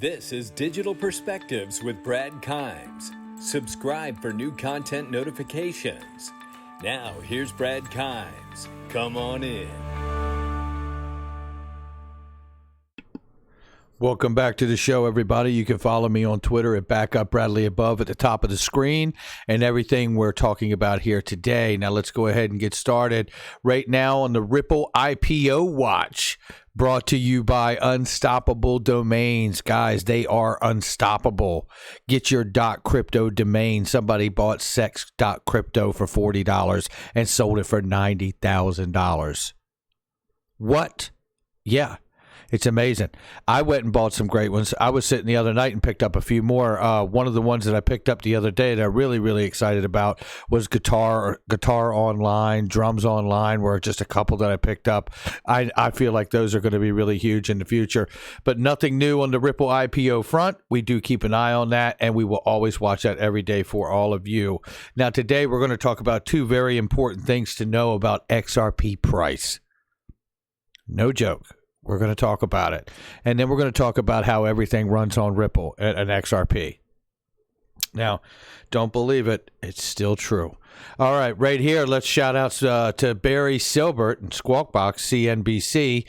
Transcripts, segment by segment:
This is Digital Perspectives with Brad Kimes. Subscribe for new content notifications. Now, here's Brad Kimes. Come on in. Welcome back to the show, everybody. You can follow me on Twitter at @BackupBradleyAbove at the top of the screen and everything we're talking about here today. Now, let's go ahead and get started. Right now on the Ripple IPO watch, brought to you by Unstoppable Domains. Guys, they are unstoppable. Get your .crypto domain. Somebody bought sex.crypto for $40 and sold it for $90,000. What? Yeah. It's amazing. I went and bought some great ones. I was sitting the other night and picked up a few more. One of the ones that I picked up the other day that I'm really excited about was Guitar Online, Drums Online were just a couple that I picked up. I feel like those are going to be really huge in the future. But nothing new on the Ripple IPO front. We do keep an eye on that, and we will always watch that every day for all of you. Now, today we're going to talk about two very important things to know about XRP price. No joke. We're going to talk about it. And then we're going to talk about how everything runs on Ripple and XRP. Now, don't believe it. It's still true. All right, right here, let's shout out to Barry Silbert and Squawkbox, CNBC.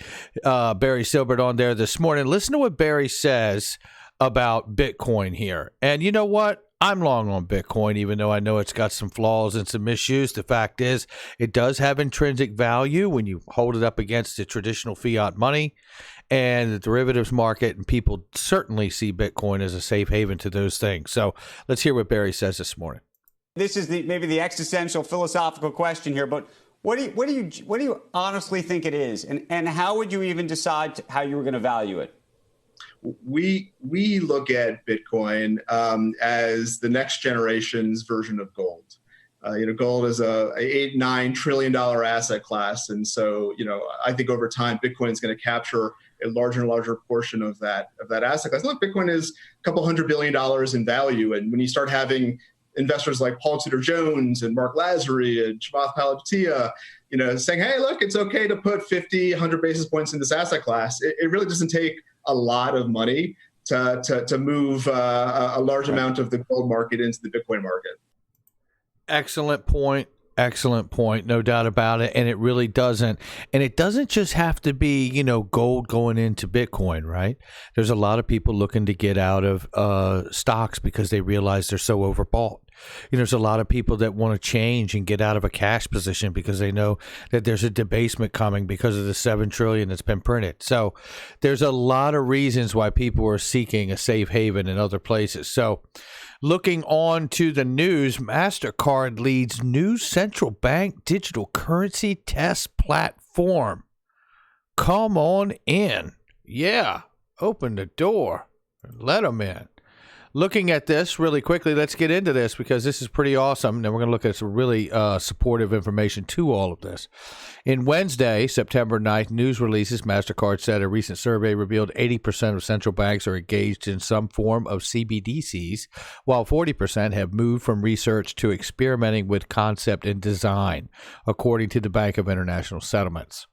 Barry Silbert on there this morning. Listen to what Barry says about Bitcoin here. And you know what? I'm long on Bitcoin, even though I know it's got some flaws and some issues. The fact is, it does have intrinsic value when you hold it up against the traditional fiat money and the derivatives market, and people certainly see Bitcoin as a safe haven to those things. So let's hear what Barry says this morning. This is maybe the existential philosophical question here, but what do you honestly think it is, and how would you even decide how you were going to value it? We look at Bitcoin as the next generation's version of gold. Gold is a $8-9 trillion asset class, and so I think over time Bitcoin is going to capture a larger and larger portion of that asset class. Look, Bitcoin is a couple $100 billion in value, and when you start having investors like Paul Tudor Jones and Mark Lazary and Chamath Palihapitiya, saying, "Hey, look, it's okay to put 50, 100 basis points in this asset class," it really doesn't take a lot of money to move a large amount of the gold market into the Bitcoin market. Excellent point. Excellent point. No doubt about it. And it really doesn't. And it doesn't just have to be, gold going into Bitcoin, right? There's a lot of people looking to get out of stocks because they realize they're so overbought. There's a lot of people that want to change and get out of a cash position because they know that there's a debasement coming because of the $7 trillion that's been printed. So there's a lot of reasons why people are seeking a safe haven in other places. So looking on to the news, MasterCard leads new central bank digital currency test platform. Come on in. Yeah, open the door. Let them in. Looking at this really quickly, let's get into this because this is pretty awesome. Then we're going to look at some really supportive information to all of this. In Wednesday, September 9th, news releases, MasterCard said a recent survey revealed 80% of central banks are engaged in some form of CBDCs, while 40% have moved from research to experimenting with concept and design, according to the Bank of International Settlements.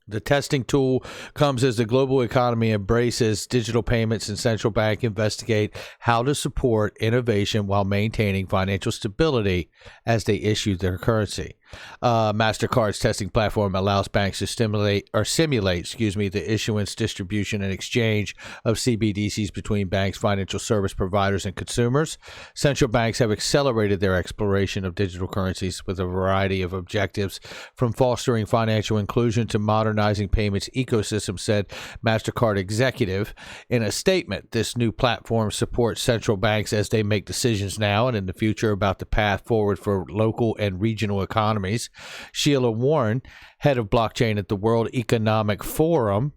The testing tool comes as the global economy embraces digital payments and central bank investigate how to support innovation while maintaining financial stability as they issue their currency. MasterCard's testing platform allows banks to simulate the issuance, distribution, and exchange of CBDCs between banks, financial service providers, and consumers. Central banks have accelerated their exploration of digital currencies with a variety of objectives, from fostering financial inclusion to modernizing payments ecosystem, said MasterCard executive in a statement. This new platform supports central banks as they make decisions now and in the future about the path forward for local and regional economies. Sheila Warren, head of blockchain at the World Economic Forum,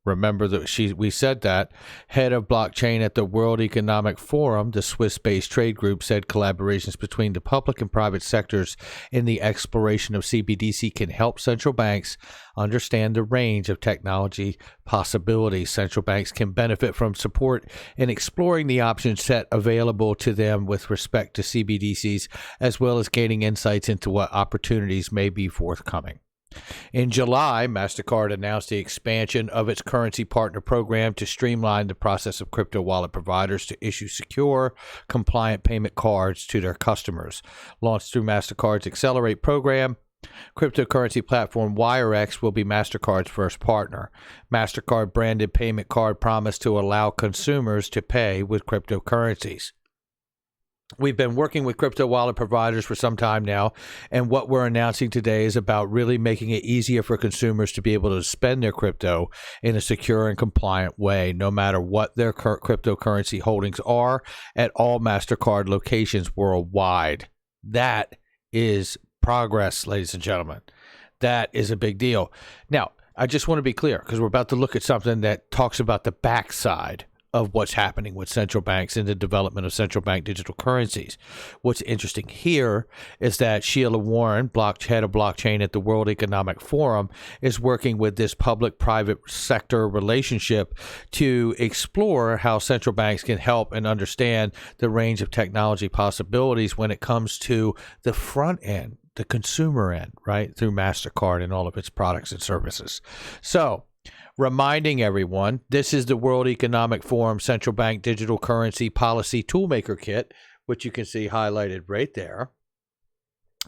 remember that we said that, head of blockchain at the World Economic Forum, the Swiss-based trade group, said collaborations between the public and private sectors in the exploration of CBDC can help central banks understand the range of technology possibilities. Central banks can benefit from support in exploring the option set available to them with respect to CBDCs, as well as gaining insights into what opportunities may be forthcoming. In July, MasterCard announced the expansion of its currency partner program to streamline the process of crypto wallet providers to issue secure, compliant payment cards to their customers. Launched through MasterCard's Accelerate program, cryptocurrency platform WireX will be MasterCard's first partner. MasterCard branded payment card promised to allow consumers to pay with cryptocurrencies. We've been working with crypto wallet providers for some time now, and what we're announcing today is about really making it easier for consumers to be able to spend their crypto in a secure and compliant way, no matter what their cryptocurrency holdings are at all MasterCard locations worldwide. That is progress, ladies and gentlemen. That is a big deal. Now, I just want to be clear, because we're about to look at something that talks about the backside of what's happening with central banks in the development of central bank digital currencies. What's interesting here is that Sheila Warren, head of blockchain at the World Economic Forum, is working with this public-private sector relationship to explore how central banks can help and understand the range of technology possibilities when it comes to the front end, the consumer end, right, through MasterCard and all of its products and services. So, reminding everyone, this is the World Economic Forum Central Bank Digital Currency Policy Toolmaker Kit, which you can see highlighted right there,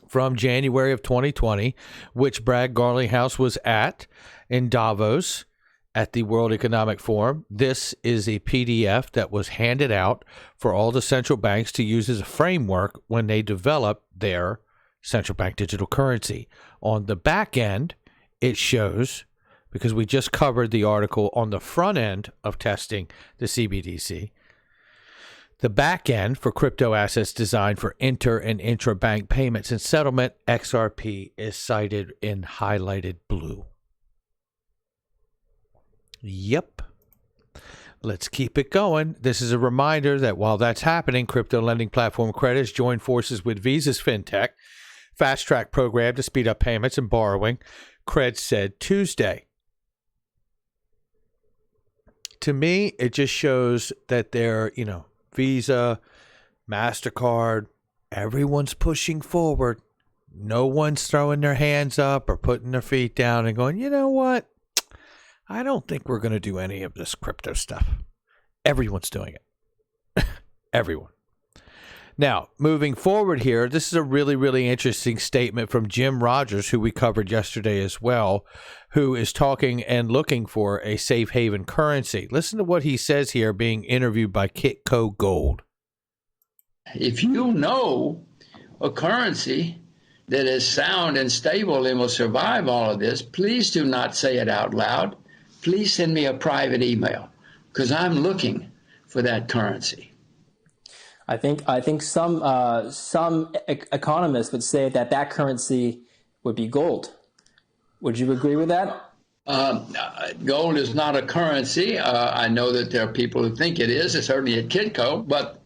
from January of 2020, which Brad Garlinghouse was at in Davos at the World Economic Forum. This is a PDF that was handed out for all the central banks to use as a framework when they develop their central bank digital currency. On the back end, it shows, because we just covered the article on the front end of testing the CBDC, the back end for crypto assets designed for inter and intra-bank payments and settlement, XRP, is cited in highlighted blue. Yep. Let's keep it going. This is a reminder that while that's happening, crypto lending platform Credit has joined forces with Visa's FinTech Fast Track program to speed up payments and borrowing, Cred said Tuesday. To me, it just shows that they're, Visa, MasterCard, everyone's pushing forward. No one's throwing their hands up or putting their feet down and going, you know what? I don't think we're going to do any of this crypto stuff. Everyone's doing it. Everyone. Now, moving forward here, this is a really, really interesting statement from Jim Rogers, who we covered yesterday as well, who is talking and looking for a safe haven currency. Listen to what he says here, being interviewed by Kitco Gold. If you know a currency that is sound and stable and will survive all of this, please do not say it out loud. Please send me a private email, because I'm looking for that currency. I think some economists would say that currency would be gold. Would you agree with that? Gold is not a currency. I know that there are people who think it is. It's certainly at Kitco, but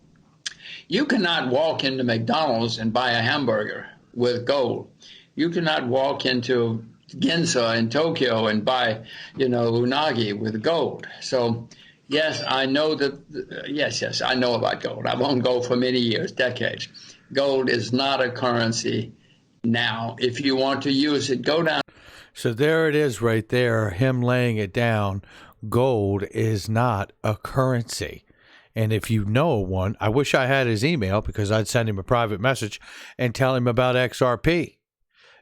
you cannot walk into McDonald's and buy a hamburger with gold. You cannot walk into Ginza in Tokyo and buy, unagi with gold. So, yes, I know that. Yes, I know about gold. I've owned gold for many years, decades. Gold is not a currency now. If you want to use it, go down. So there it is right there, him laying it down. Gold is not a currency. And if you know one, I wish I had his email, because I'd send him a private message and tell him about XRP.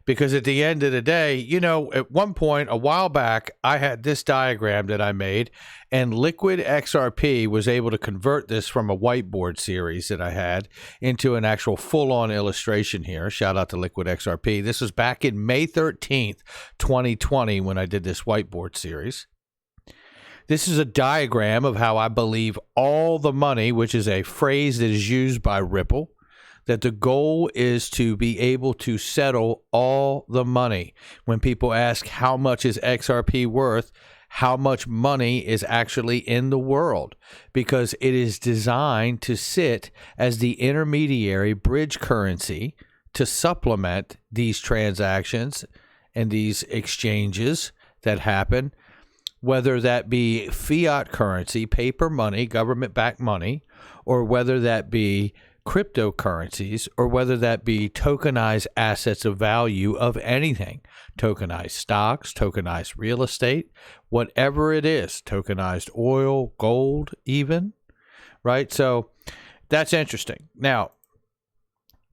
Because at the end of the day, at one point, a while back, I had this diagram that I made, and Liquid XRP was able to convert this from a whiteboard series that I had into an actual full-on illustration here. Shout out to Liquid XRP. This was back in May 13th, 2020, when I did this whiteboard series. This is a diagram of how I believe all the money, which is a phrase that is used by Ripple, that the goal is to be able to settle all the money. When people ask how much is XRP worth, how much money is actually in the world, because it is designed to sit as the intermediary bridge currency to supplement these transactions and these exchanges that happen, whether that be fiat currency, paper money, government-backed money, or whether that be cryptocurrencies, or whether that be tokenized assets of value of anything, tokenized stocks, tokenized real estate, whatever it is, tokenized oil, gold even, right? So that's interesting. Now,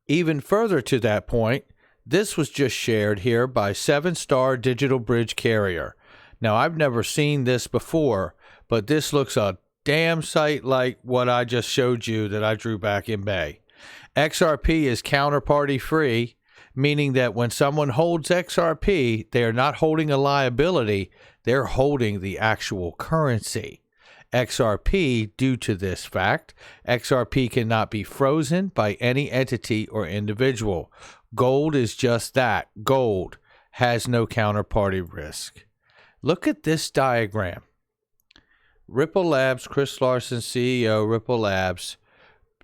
even further to that point, this was just shared here by 7-Star Digital Bridge Carrier. Now, I've never seen this before, but this looks a damn sight like what I just showed you that I drew back in May. XRP is counterparty free, meaning that when someone holds XRP, they are not holding a liability, they're holding the actual currency. XRP, due to this fact, XRP cannot be frozen by any entity or individual. Gold is just that. Gold has no counterparty risk. Look at this diagram. Ripple Labs, Chris Larsen, CEO, Ripple Labs.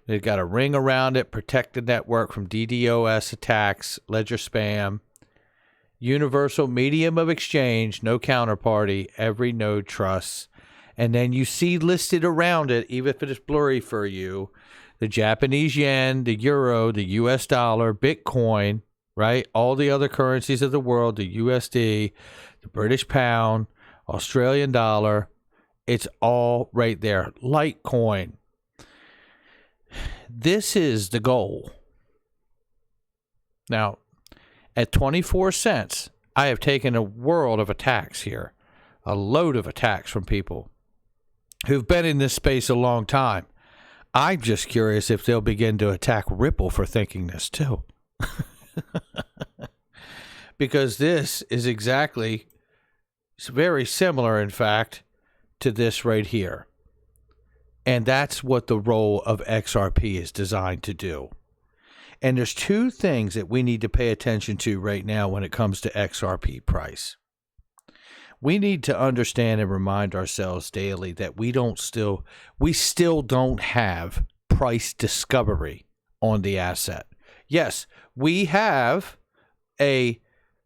They've got a ring around it, protect the network from DDoS attacks, ledger spam. Universal medium of exchange, no counterparty, every node trusts. And then you see listed around it, even if it is blurry for you, the Japanese yen, the euro, the US dollar, Bitcoin, right? All the other currencies of the world, the USD, the British pound, Australian dollar. It's all right there. Litecoin. This is the goal. Now, at 24 cents, I have taken a world of attacks here, a load of attacks from people who've been in this space a long time. I'm just curious if they'll begin to attack Ripple for thinking this too. Because this is exactly, it's very similar, in fact, to this right here. And that's what the role of XRP is designed to do. And there's two things that we need to pay attention to right now when it comes to XRP price. We need to understand and remind ourselves daily that we still don't have price discovery on the asset. Yes, we have a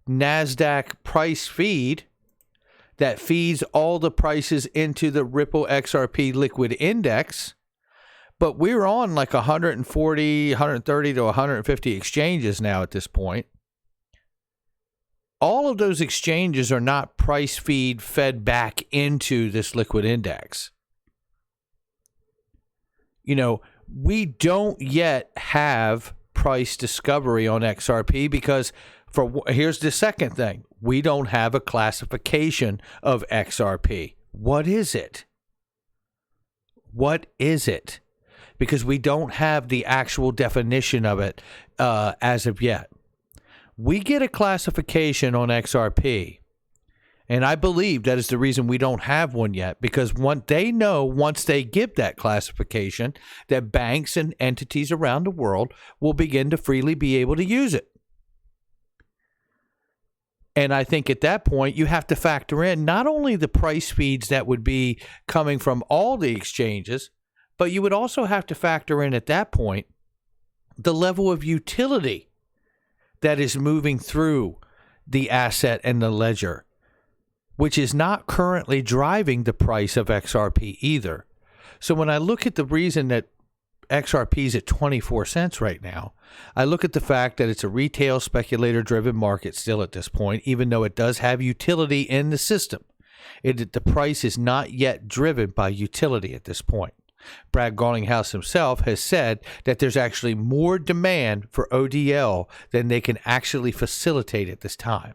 NASDAQ price feed that feeds all the prices into the Ripple XRP liquid index, but we're on like 140, 130 to 150 exchanges now at this point. All of those exchanges are not price feed fed back into this liquid index. You know, we don't yet have price discovery on XRP because here's the second thing. We don't have a classification of XRP. What is it? What is it? Because we don't have the actual definition of it as of yet. We get a classification on XRP, and I believe that is the reason we don't have one yet, because once they give that classification, that banks and entities around the world will begin to freely be able to use it. And I think at that point, you have to factor in not only the price feeds that would be coming from all the exchanges, but you would also have to factor in at that point the level of utility that is moving through the asset and the ledger, which is not currently driving the price of XRP either. So when I look at the reason that XRP is at 24 cents right now, I look at the fact that it's a retail speculator-driven market still at this point, even though it does have utility in the system. The price is not yet driven by utility at this point. Brad Garlinghouse himself has said that there's actually more demand for ODL than they can actually facilitate at this time,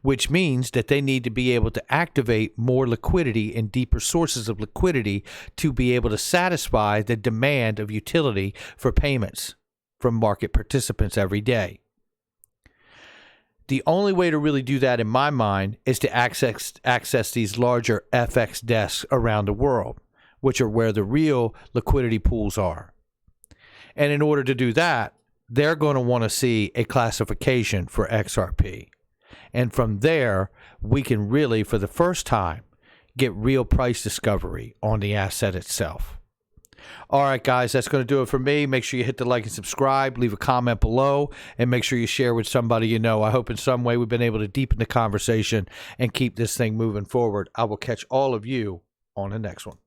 which means that they need to be able to activate more liquidity and deeper sources of liquidity to be able to satisfy the demand of utility for payments from market participants every day. The only way to really do that, in my mind, is to access these larger FX desks around the world, which are where the real liquidity pools are. And in order to do that, they're going to want to see a classification for XRP. And from there, we can really, for the first time, get real price discovery on the asset itself. All right, guys, that's going to do it for me. Make sure you hit the like and subscribe, leave a comment below, and make sure you share with somebody you know. I hope in some way we've been able to deepen the conversation and keep this thing moving forward. I will catch all of you on the next one.